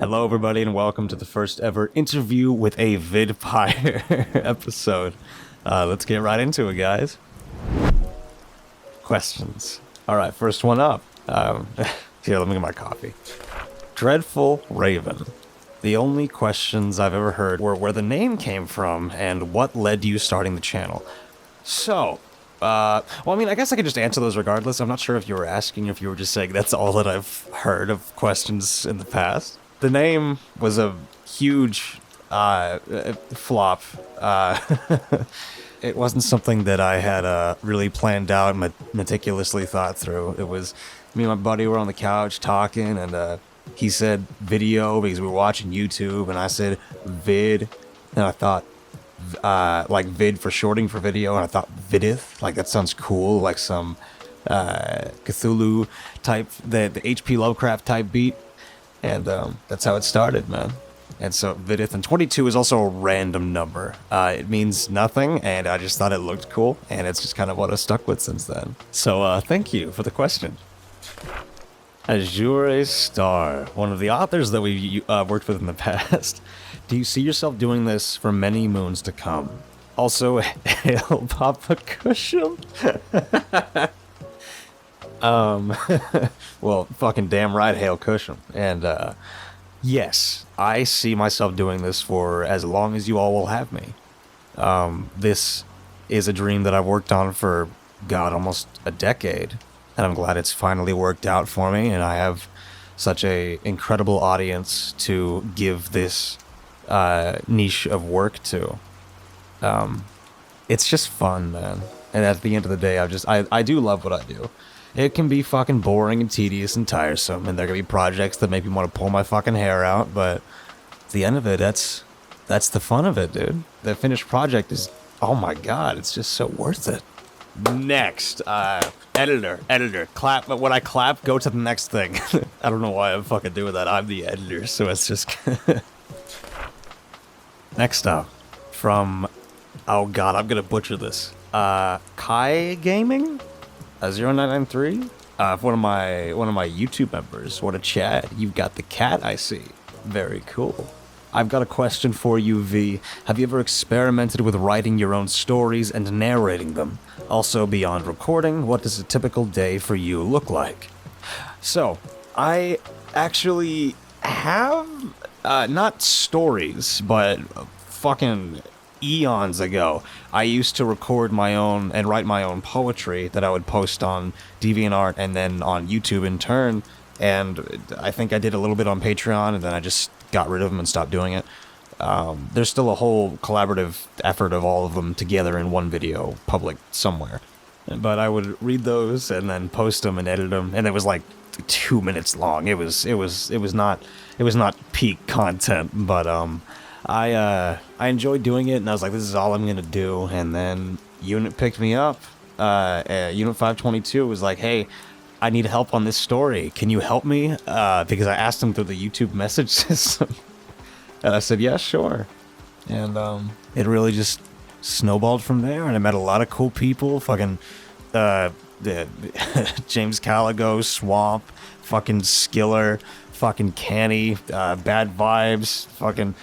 Hello, everybody, and welcome to the first ever interview with a Viid-Pire episode. Let's get right into it, guys. Questions. All right, first one up. Here, let me get my coffee. Dreadful Raven. The only questions I've ever heard were where the name came from and what led to you starting the channel. So, I guess I could just answer those regardless. I'm not sure if you were asking, if you were just saying that's all that I've heard of questions in the past. The name was a huge flop. It wasn't something that I had really planned out and meticulously thought through. It was me and my buddy were on the couch talking, and he said video because we were watching YouTube, and I said vid, and I thought like vid for shorting for video, and I thought vidith, like that sounds cool, like some Cthulhu type, the H.P. Lovecraft type beat. And that's how it started, man. And so Vidith, and 22 is also a random number. It means nothing, and I just thought it looked cool, and it's just kind of what I've stuck with since then. So thank you for the question. Azure Star, one of the authors that we worked with in the past. Do you see yourself doing this for many moons to come? Also, hail Papa Cusham. Well, fucking damn right, hail Cusham. And, yes, I see myself doing this for as long as you all will have me. This is a dream that I've worked on for, God, almost a decade. And I'm glad it's finally worked out for me, and I have such a incredible audience to give this, niche of work to. It's just fun, man. And at the end of the day, I do love what I do. It can be fucking boring and tedious and tiresome, and there can be projects that make me want to pull my fucking hair out, but at the end of it, that's the fun of it, dude. The finished project is, oh my god, it's just so worth it. Next, editor, clap, but when I clap, go to the next thing. I don't know why I'm fucking doing that, I'm the editor, so it's just... Next up, from, oh god, I'm gonna butcher this, Kai Gaming? 0993? One of my YouTube members. What a chat. You've got the cat, I see. Very cool. I've got a question for you, V. Have you ever experimented with writing your own stories and narrating them? Also, beyond recording, what does a typical day for you look like? So, I actually have, not stories, but fucking eons ago, I used to record my own and write my own poetry that I would post on DeviantArt and then on YouTube in turn, and I think I did a little bit on Patreon, and then I just got rid of them and stopped doing it. There's still a whole collaborative effort of all of them together in one video, public somewhere. But I would read those and then post them and edit them, and it was like 2 minutes long. It was not peak content, but I enjoyed doing it, and I was like, this is all I'm gonna do. And then Unit picked me up. Unit 522 was like, hey, I need help on this story. Can you help me? Because I asked him through the YouTube message system. And I said, yeah, sure. And it really just snowballed from there, and I met a lot of cool people. Fucking James Caligo, Swamp, fucking Skiller, fucking Canny, Bad Vibes, fucking...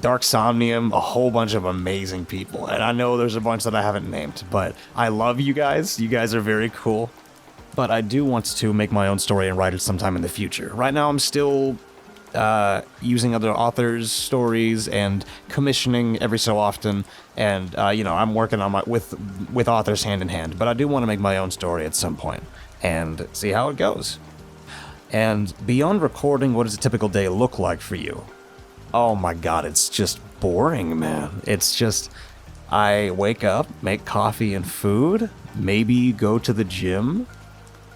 Dark Somnium, a whole bunch of amazing people. And I know there's a bunch that I haven't named, but I love you guys. You guys are very cool. But I do want to make my own story and write it sometime in the future. Right now I'm still using other authors' stories and commissioning every so often. And, I'm working on with authors hand in hand. But I do want to make my own story at some point and see how it goes. And beyond recording, what does a typical day look like for you? Oh my god, it's just boring, man. It's just, I wake up, make coffee and food, maybe go to the gym,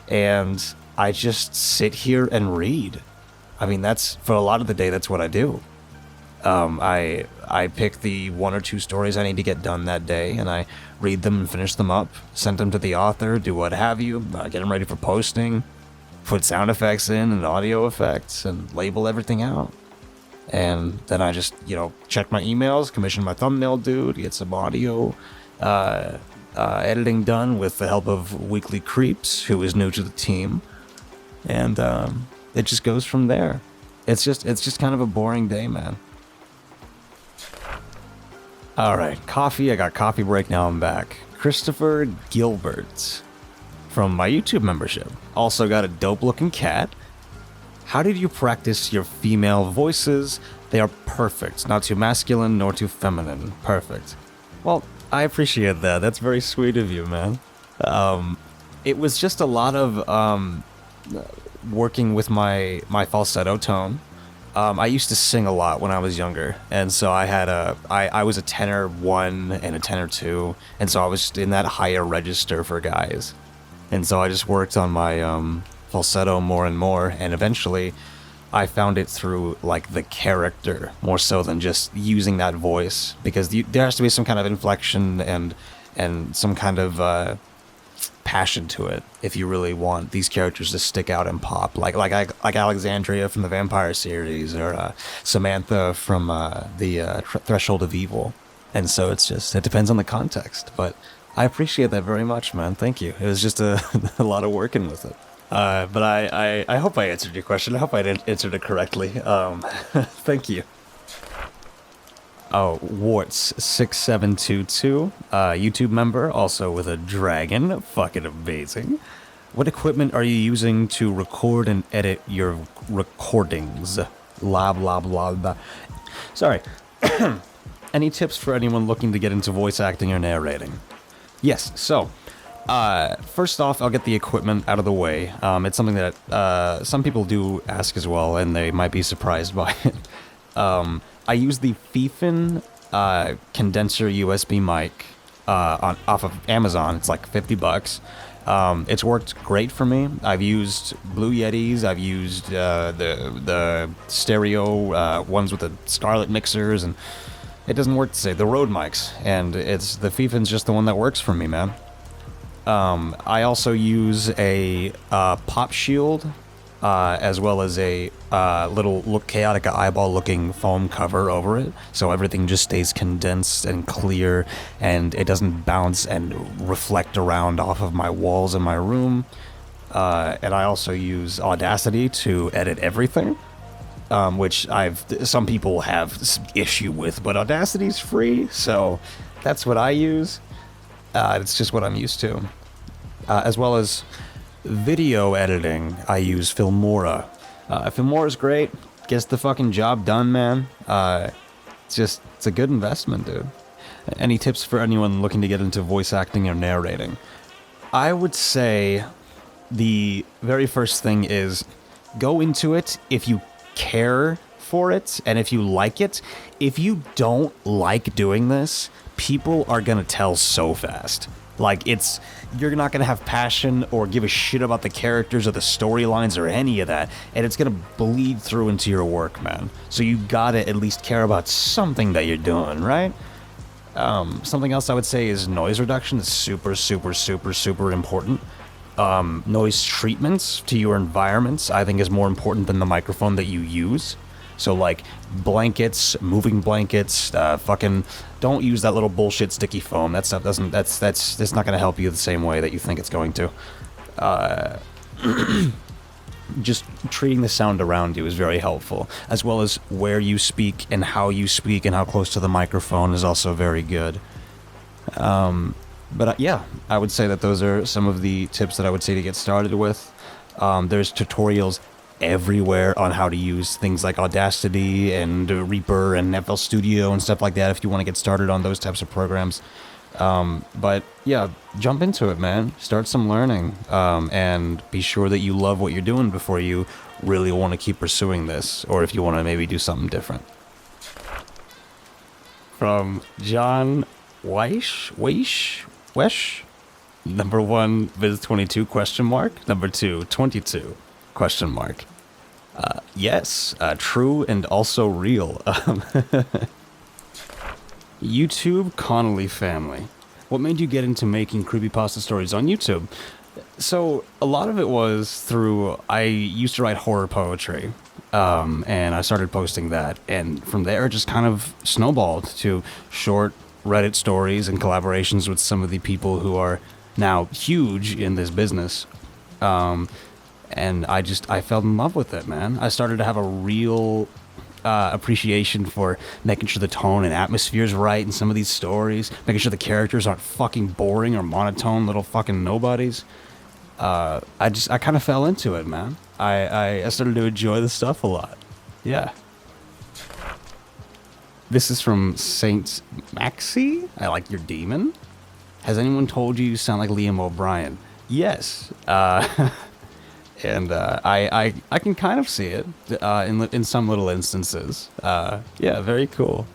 and I just sit here and read. I mean, that's, for a lot of the day, that's what I do. I pick the 1 or 2 stories I need to get done that day, and I read them and finish them up, send them to the author, do what have you, get them ready for posting, put sound effects in and audio effects, and label everything out. And then I just, check my emails, commission my thumbnail dude, get some audio editing done with the help of Weekly Creeps, who is new to the team. And it just goes from there. It's just kind of a boring day, man. All right, coffee. I got coffee break. Now I'm back. Christopher Gilbert from my YouTube membership. Also got a dope looking cat. How did you practice your female voices? They are perfect. Not too masculine nor too feminine. Perfect. Well, I appreciate that. That's very sweet of you, man. It was just a lot of working with my falsetto tone. I used to sing a lot when I was younger, and so I was a tenor 1 and a tenor 2, and so I was in that higher register for guys. And so I just worked on my falsetto more and more, and eventually I found it through like the character more so than just using that voice, because there has to be some kind of inflection and some kind of passion to it if you really want these characters to stick out and pop, like Alexandria from the Viid-Pire series, or Samantha from the Threshold of Evil. And so it depends on the context, but I appreciate that very much, man. Thank you. It was just a lot of working with it. But I hope I answered your question. I hope I answered it correctly. Thank you. Oh, Warts6722, YouTube member, also with a dragon. Fucking amazing. What equipment are you using to record and edit your recordings? Blah, blah, blah, blah. Sorry. Any tips for anyone looking to get into voice acting or narrating? Yes, so, first off, I'll get the equipment out of the way. It's something that some people do ask as well, and they might be surprised by it. I use the Fiefin condenser USB mic off of Amazon. It's like $50. It's worked great for me. I've used Blue Yetis. I've used the stereo ones with the Scarlett mixers, and it doesn't work to say the Rode mics. And the Fiefin's just the one that works for me, man. I also use a pop shield. As well as a little chaotic eyeball-looking foam cover over it, so everything just stays condensed and clear, and it doesn't bounce and reflect around off of my walls in my room. And I also use Audacity to edit everything, which some people have issue with, but Audacity's free, so that's what I use. It's just what I'm used to, as well as video editing. I use Filmora. Filmora's great. Gets the fucking job done, man. It's a good investment, dude. Any tips for anyone looking to get into voice acting or narrating? I would say the very first thing is go into it if you care for it and if you like it. If you don't like doing this, people are gonna tell so fast. Like, you're not going to have passion or give a shit about the characters or the storylines or any of that, and it's going to bleed through into your work, man. So you gotta at least care about something that you're doing, right? Something else I would say is noise reduction is super, super, super, super important. Noise treatments to your environments, I think, is more important than the microphone that you use. So, like, blankets, moving blankets, fucking don't use that little bullshit sticky foam. That stuff that's not going to help you the same way that you think it's going to. Just treating the sound around you is very helpful, as well as where you speak and how close to the microphone is also very good. But yeah, I would say that those are some of the tips that I would say to get started with. There's tutorials everywhere on how to use things like Audacity and Reaper and FL Studio and stuff like that if you want to get started on those types of programs. But yeah, jump into it, man. Start some learning, and be sure that you love what you're doing before you really want to keep pursuing this, or if you want to maybe do something different. From John Wesh? Number 1, Viz22 question mark. Number 2, 22 question mark. Yes, true and also real. YouTube Connolly family. What made you get into making creepypasta stories on YouTube? So a lot of it was through, I used to write horror poetry, and I started posting that, and from there it just kind of snowballed to short Reddit stories and collaborations with some of the people who are now huge in this business. and I fell in love with it, man. I started to have a real appreciation for making sure the tone and atmosphere is right in some of these stories, making sure the characters aren't fucking boring or monotone little fucking nobodies. I kind of fell into it, man. I started to enjoy the stuff a lot. Yeah. This is from Saint Maxie. I like your demon. Has anyone told you sound like Liam O'Brien? Yes. And I can kind of see it in some little instances. Yeah, very cool.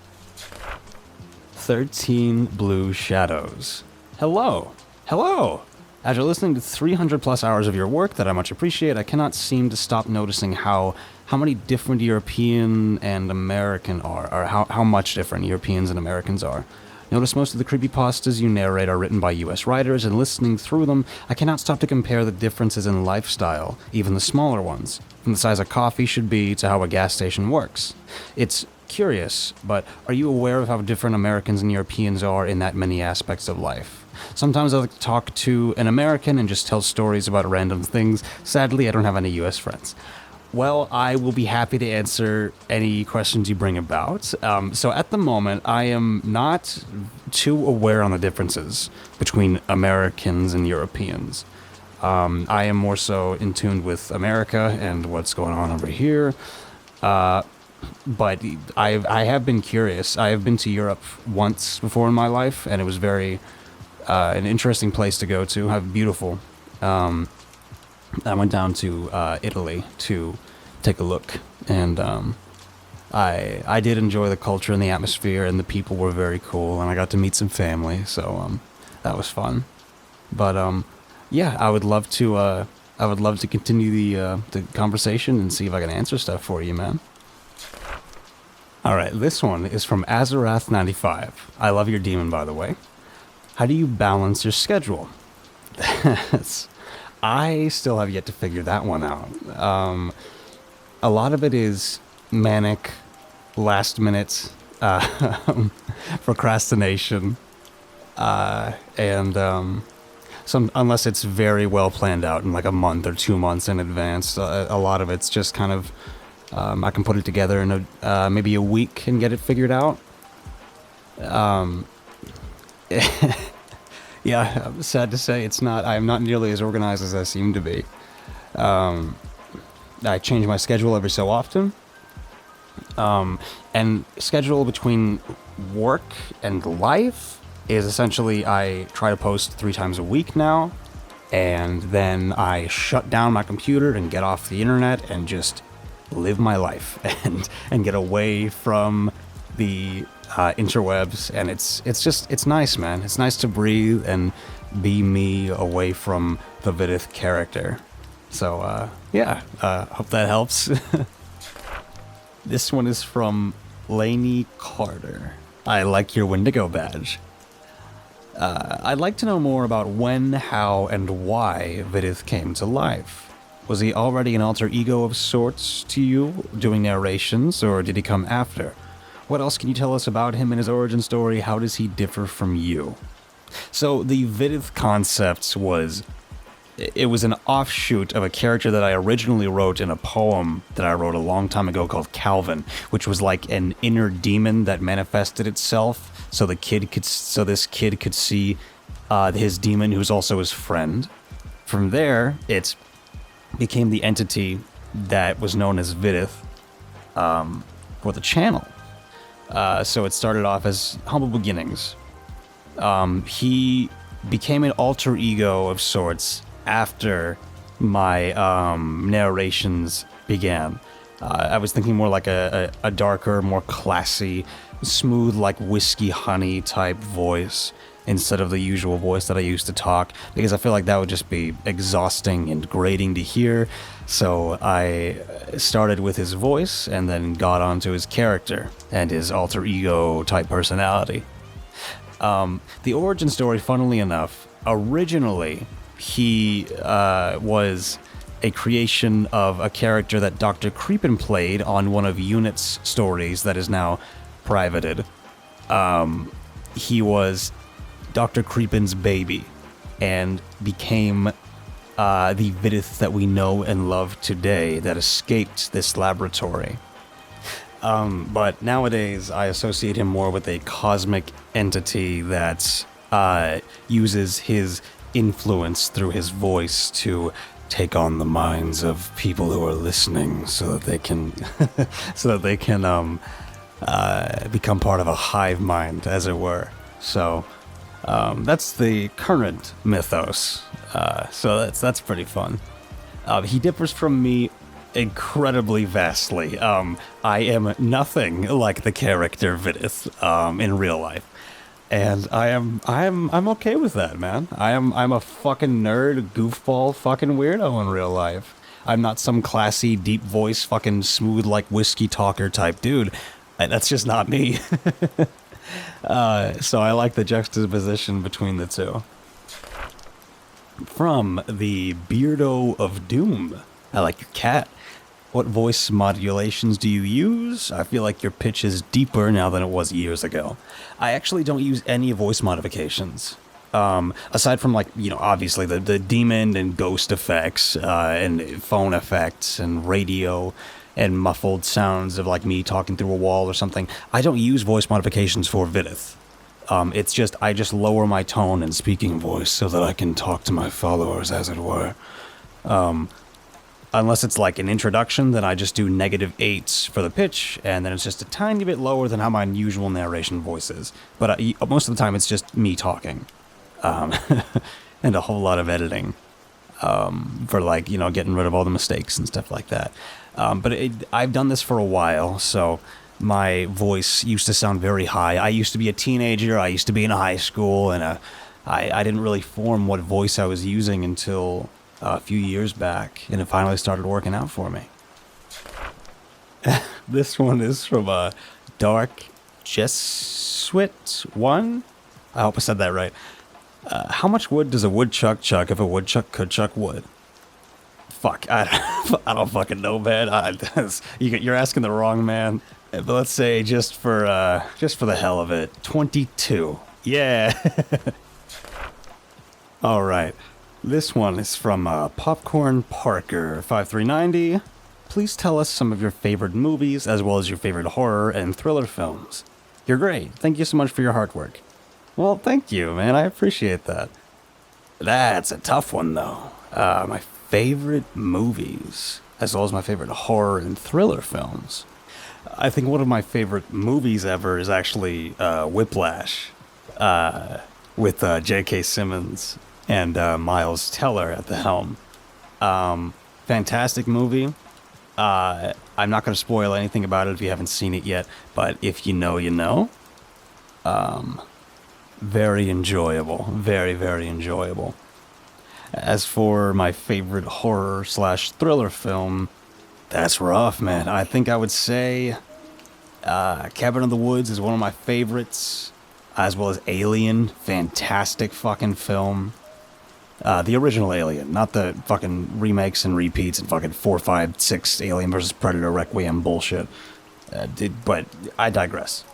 13 Blue Shadows. Hello. Hello. As you're listening to 300 plus hours of your work that I much appreciate, I cannot seem to stop noticing how many different European and American are, or how much different Europeans and Americans are. Notice most of the creepypastas you narrate are written by US writers, and listening through them, I cannot stop to compare the differences in lifestyle, even the smaller ones, from the size a coffee should be to how a gas station works. It's curious, but are you aware of how different Americans and Europeans are in that many aspects of life? Sometimes I like to talk to an American and just tell stories about random things. Sadly, I don't have any US friends. Well, I will be happy to answer any questions you bring about. So at the moment, I am not too aware on the differences between Americans and Europeans. I am more so in tune with America and what's going on over here. But I have been curious. I have been to Europe once before in my life, and it was very an interesting place to go to. How beautiful. I went down to Italy to take a look, and I did enjoy the culture and the atmosphere, and the people were very cool, and I got to meet some family, so that was fun. But yeah, I would love to continue the conversation and see if I can answer stuff for you, man. All right, this one is from Azarath95. I love your demon, by the way. How do you balance your schedule? I still have yet to figure that one out. A lot of it is manic, last minute procrastination, and unless it's very well planned out in like a month or 2 months in advance, a lot of it's just kind of I can put it together in maybe a week and get it figured out. Yeah, I'm sad to say I'm not nearly as organized as I seem to be. I change my schedule every so often. And schedule between work and life is essentially I try to post 3 times a week now, and then I shut down my computer and get off the internet and just live my life and get away from the interwebs, and it's nice, man. It's nice to breathe and be me away from the Viid character. So yeah, hope that helps. This one is from Lainey Carter. I like your Wendigo badge. I'd like to know more about when, how, and why Viid came to life. Was he already an alter ego of sorts to you, doing narrations, or did he come after? What else can you tell us about him and his origin story? How does he differ from you? So the Viid concept was an offshoot of a character that I originally wrote in a poem that I wrote a long time ago called Calvin, which was like an inner demon that manifested itself so this kid could see his demon, who's also his friend. From there, it became the entity that was known as Viid for the channel. So it started off as humble beginnings. He became an alter ego of sorts after my narrations began. I was thinking more like a darker, more classy, smooth like whiskey honey type voice instead of the usual voice that I used to talk, because I feel like that would just be exhausting and grating to hear. So I started with his voice and then got onto his character and his alter ego type personality. The origin story, funnily enough, originally he was a creation of a character that Dr. Creepin played on one of Unit's stories that is now privated. He was Dr. Creepin's baby and became the Viid that we know and love today that escaped this laboratory. But nowadays, I associate him more with a cosmic entity that uses his influence through his voice to take on the minds of people who are listening, so that they can, become part of a hive mind, as it were. So that's the current mythos. So that's pretty fun. He differs from me incredibly vastly. I am nothing like the character Viid in real life, and I'm okay with that, man. I'm a fucking nerd, goofball, fucking weirdo in real life. I'm not some classy, deep voice, fucking smooth like whiskey talker type dude. That's just not me. So I like the juxtaposition between the two. From the Beardo of Doom. I like your cat. What voice modulations do you use? I feel like your pitch is deeper now than it was years ago. I actually don't use any voice modifications. Aside from, like, you know, obviously the demon and ghost effects, and phone effects and radio and muffled sounds of like me talking through a wall or something. I don't use voice modifications for Viid. It's just, I just lower my tone and speaking voice so that I can talk to my followers, as it were. Unless it's like an introduction, then I just do -8s for the pitch, and then it's just a tiny bit lower than how my usual narration voice is. But most of the time, it's just me talking, and a whole lot of editing, for, like, you know, getting rid of all the mistakes and stuff like that. But I've done this for a while, so my voice used to sound very high. I used to be a teenager, I used to be in high school, and I didn't really form what voice I was using until a few years back, and it finally started working out for me. This one is from Dark Jesuit 1? I hope I said that right. How much wood does a woodchuck chuck if a woodchuck could chuck wood? Fuck, I don't fucking know, man. You're asking the wrong man. But let's say just for the hell of it, 22. Yeah. All right. This one is from Popcorn Parker 5390. Please tell us some of your favorite movies, as well as your favorite horror and thriller films. You're great. Thank you so much for your hard work. Well, thank you, man. I appreciate that. That's a tough one, though. My favorite movies, as well as my favorite horror and thriller films. I think one of my favorite movies ever is actually Whiplash, with J.K. Simmons and Miles Teller at the helm. Fantastic movie. I'm not going to spoil anything about it if you haven't seen it yet, but if you know, you know. Very enjoyable. Very, very enjoyable. As for my favorite horror/thriller film, that's rough, man. I think I would say Cabin in the Woods is one of my favorites, as well as Alien. Fantastic fucking film. The original Alien, not the fucking remakes and repeats and fucking 4, 5, 6 Alien vs. Predator Requiem bullshit. But I digress.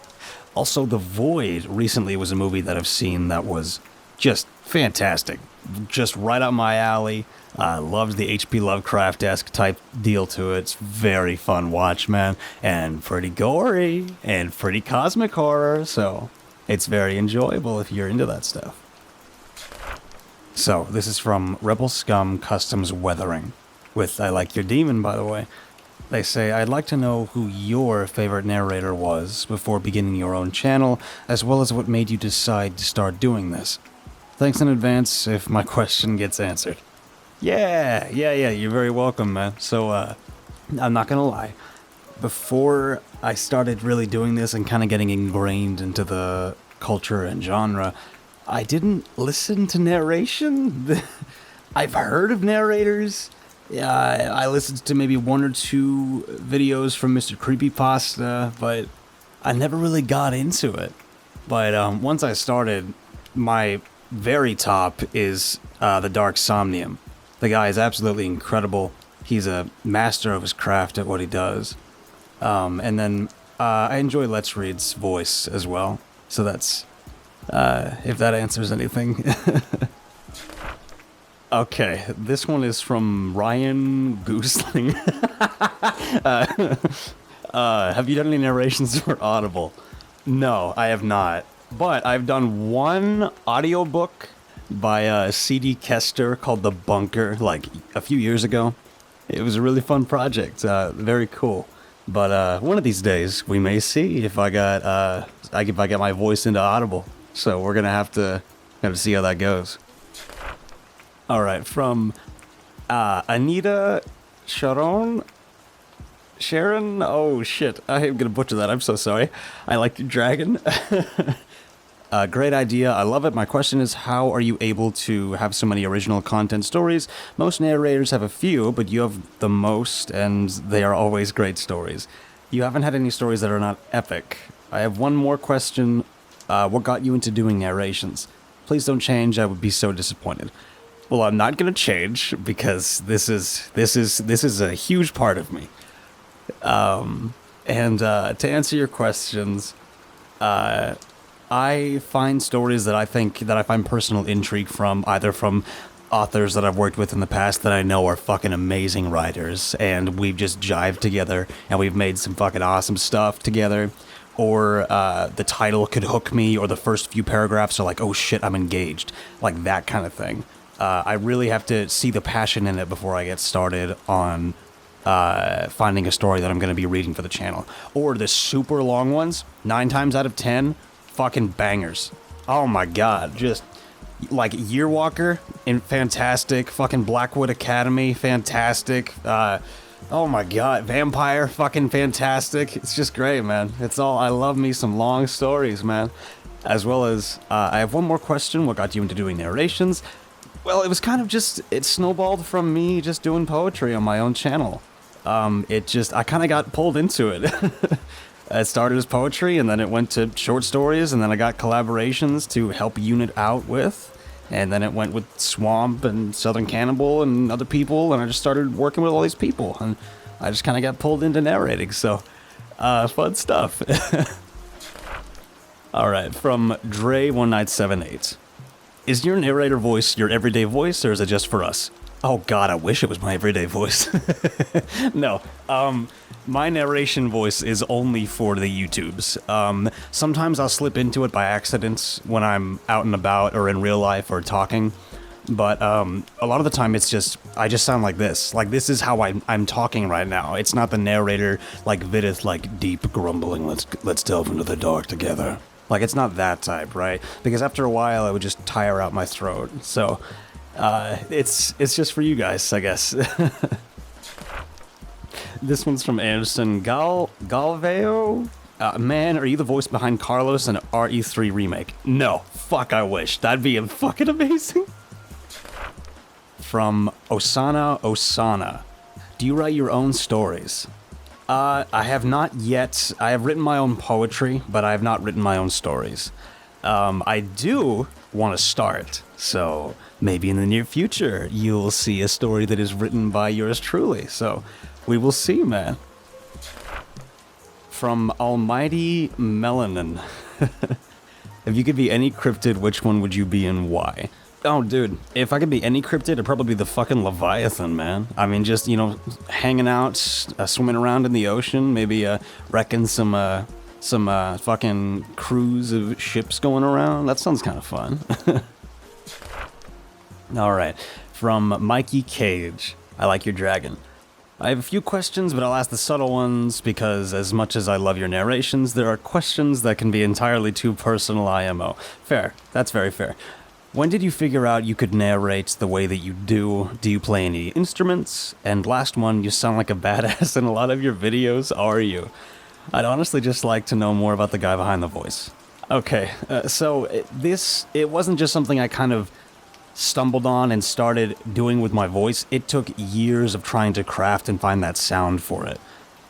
Also, The Void recently was a movie that I've seen that was just fantastic. Just right up my alley. I loved the H.P. Lovecraft-esque type deal to it. It's very fun watch, man. And pretty gory. And pretty cosmic horror. So it's very enjoyable if you're into that stuff. So this is from Rebel Scum Customs Weathering. With I Like Your Demon, by the way. They say, I'd like to know who your favorite narrator was before beginning your own channel, as well as what made you decide to start doing this. Thanks in advance if my question gets answered. Yeah, you're very welcome, man. So, I'm not gonna lie. Before I started really doing this and kind of getting ingrained into the culture and genre, I didn't listen to narration. I've heard of narrators. Yeah, I listened to maybe 1 or 2 videos from Mr. Creepypasta, but I never really got into it. But once I started, my very top is the Dark Somnium. The guy is absolutely incredible. He's a master of his craft at what he does. And then I enjoy Let's Read's voice as well. So that's, if that answers anything. Okay, this one is from Ryan Goosling. Have you done any narrations for Audible? No, I have not. But I've done one audiobook by C.D. Kester called The Bunker, like a few years ago. It was a really fun project, very cool. But one of these days, we may see if I get my voice into Audible. So we're gonna have to see how that goes. All right, from Anita Sharon. Sharon? Oh shit, I am gonna butcher that. I'm so sorry. I like your dragon. Great idea. I love it. My question is, how are you able to have so many original content stories? Most narrators have a few, but you have the most, and they are always great stories. You haven't had any stories that are not epic. I have one more question. What got you into doing narrations? Please don't change. I would be so disappointed. Well, I'm not gonna change because this is a huge part of me. And to answer your questions, I find stories that I find personal intrigue from, either from authors that I've worked with in the past that I know are fucking amazing writers, and we've just jived together, and we've made some fucking awesome stuff together, or the title could hook me, or the first few paragraphs are like, oh shit, I'm engaged, like that kind of thing. I really have to see the passion in it before I get started on finding a story that I'm going to be reading for the channel. Or the super long ones, 9 times out of 10, fucking bangers. Oh my god, just like Yearwalker, fantastic. Fucking Blackwood Academy, fantastic. Oh my god, Viid-Pire, fucking fantastic. It's just great, man. I love me some long stories, man. As well as, I have one more question. What got you into doing narrations? Well, it was kind of just, it snowballed from me just doing poetry on my own channel. I kind of got pulled into it. It started as poetry, and then it went to short stories, and then I got collaborations to help unit out with, and then it went with Swamp and Southern Cannibal and other people, and I just started working with all these people, and I just kind of got pulled into narrating, so, fun stuff. Alright, from Dre1978. Is your narrator voice your everyday voice, or is it just for us? Oh god, I wish it was my everyday voice. No, my narration voice is only for the YouTubes. Sometimes I'll slip into it by accident when I'm out and about or in real life or talking. But a lot of the time it's just, I just sound like this. Like, this is how I'm talking right now. It's not the narrator like Viid-Pire, like deep grumbling, let's delve into the dark together. Like, it's not that type, right? Because after a while I would just tire out my throat. So it's just for you guys, I guess. This one's from Anderson Galveo. Man, are you the voice behind Carlos and RE3 remake? No, fuck, I wish. That'd be fucking amazing. From Osana. Do you write your own stories? I have not yet. I have written my own poetry, but I have not written my own stories. I do want to start, so maybe in the near future you'll see a story that is written by yours truly, so we will see, man. From Almighty Melanin. If you could be any cryptid, which one would you be and why? Oh, dude, if I could be any cryptid, it'd probably be the fucking Leviathan, man. I mean, just, hanging out, swimming around in the ocean, maybe wrecking some fucking crews of ships going around. That sounds kind of fun. Alright, from Mikey Cage. I like your dragon. I have a few questions, but I'll ask the subtle ones because as much as I love your narrations, there are questions that can be entirely too personal IMO. Fair. That's very fair. When did you figure out you could narrate the way that you do? Do you play any instruments? And last one, you sound like a badass in a lot of your videos, are you? I'd honestly just like to know more about the guy behind the voice. Okay, so it wasn't just something I kind of stumbled on and started doing with my voice. It took years of trying to craft and find that sound for it.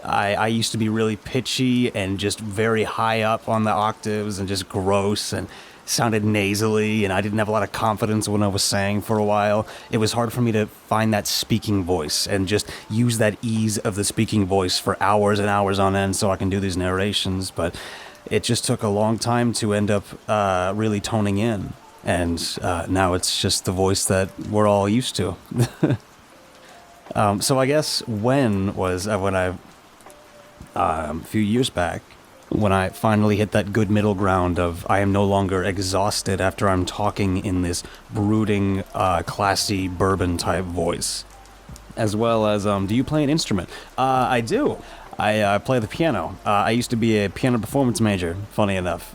I used to be really pitchy and just very high up on the octaves and just gross and sounded nasally, and I didn't have a lot of confidence when I was saying for a while. It was hard for me to find that speaking voice and just use that ease of the speaking voice for hours and hours on end so I can do these narrations, but it just took a long time to end up really toning in. and now it's just the voice that we're all used to. So I guess when I a few years back, when I finally hit that good middle ground of I am no longer exhausted after I'm talking in this brooding, classy bourbon type voice. As well as, do you play an instrument? I do. I play the piano. I used to be a piano performance major, funny enough.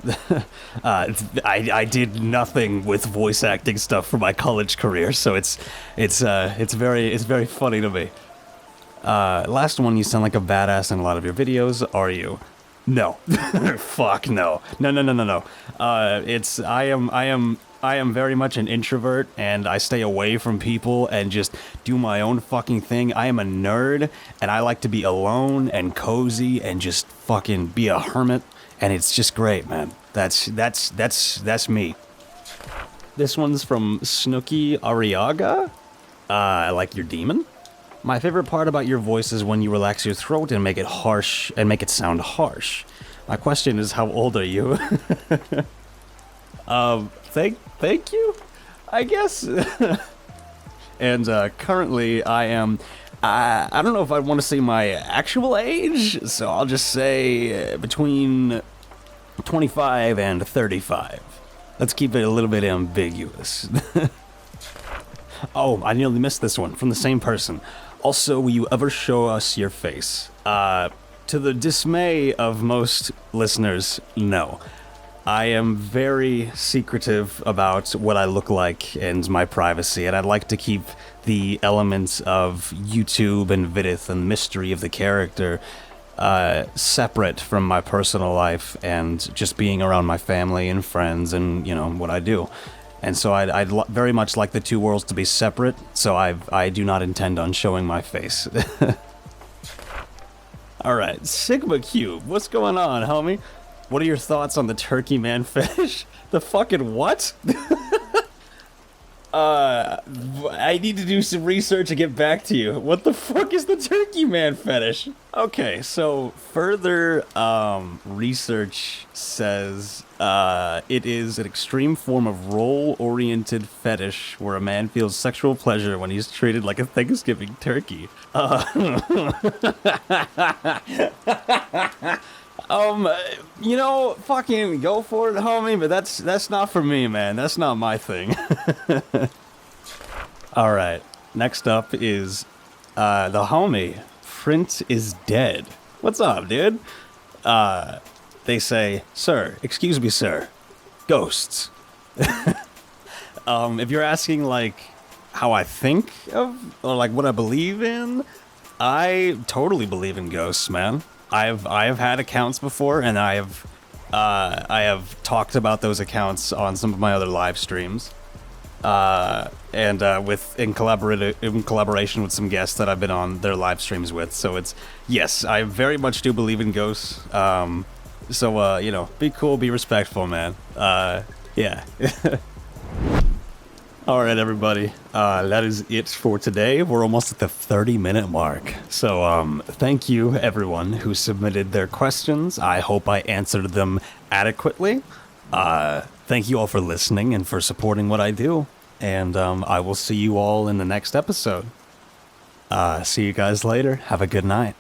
I did nothing with voice acting stuff for my college career, so it's very funny to me. Last one, you sound like a badass in a lot of your videos. Are you? No. Fuck no. No. I am very much an introvert, and I stay away from people and just do my own fucking thing. I am a nerd, and I like to be alone and cozy and just fucking be a hermit, and it's just great, man. That's me. This one's from Snooky Ariaga. I like your demon. My favorite part about your voice is when you relax your throat and make it harsh and make it sound harsh. My question is, how old are you? Thank you, I guess. And currently I am, I don't know if I want to say my actual age, so I'll just say between 25 and 35. Let's keep it a little bit ambiguous. Oh, I nearly missed this one from the same person. Also, will you ever show us your face? To the dismay of most listeners, no. I am very secretive about what I look like and my privacy, and I'd like to keep the elements of YouTube and Viid and mystery of the character separate from my personal life and just being around my family and friends and, you know, what I do. And so I'd very much like the two worlds to be separate, so I do not intend on showing my face. Alright, Sigma Cube, what's going on, homie? What are your thoughts on the turkey man fetish? The fucking what? I need to do some research and get back to you. What the fuck is the turkey man fetish? Okay, so further research says it is an extreme form of role-oriented fetish where a man feels sexual pleasure when he's treated like a Thanksgiving turkey. You know, fucking go for it, homie, but that's not for me, man. That's not my thing. Alright, next up is, the homie, Print is dead. What's up, dude? They say, sir, excuse me, sir, ghosts. If you're asking, like, how I think of, or, like, what I believe in, I totally believe in ghosts, man. I have had accounts before, and I have talked about those accounts on some of my other live streams, and in collaboration with some guests that I've been on their live streams with. So it's, yes, I very much do believe in ghosts. So you know, be cool, be respectful, man. Yeah. All right, everybody. That is it for today. We're almost at the 30-minute mark. So thank you, everyone who submitted their questions. I hope I answered them adequately. Thank you all for listening and for supporting what I do. And I will see you all in the next episode. See you guys later. Have a good night.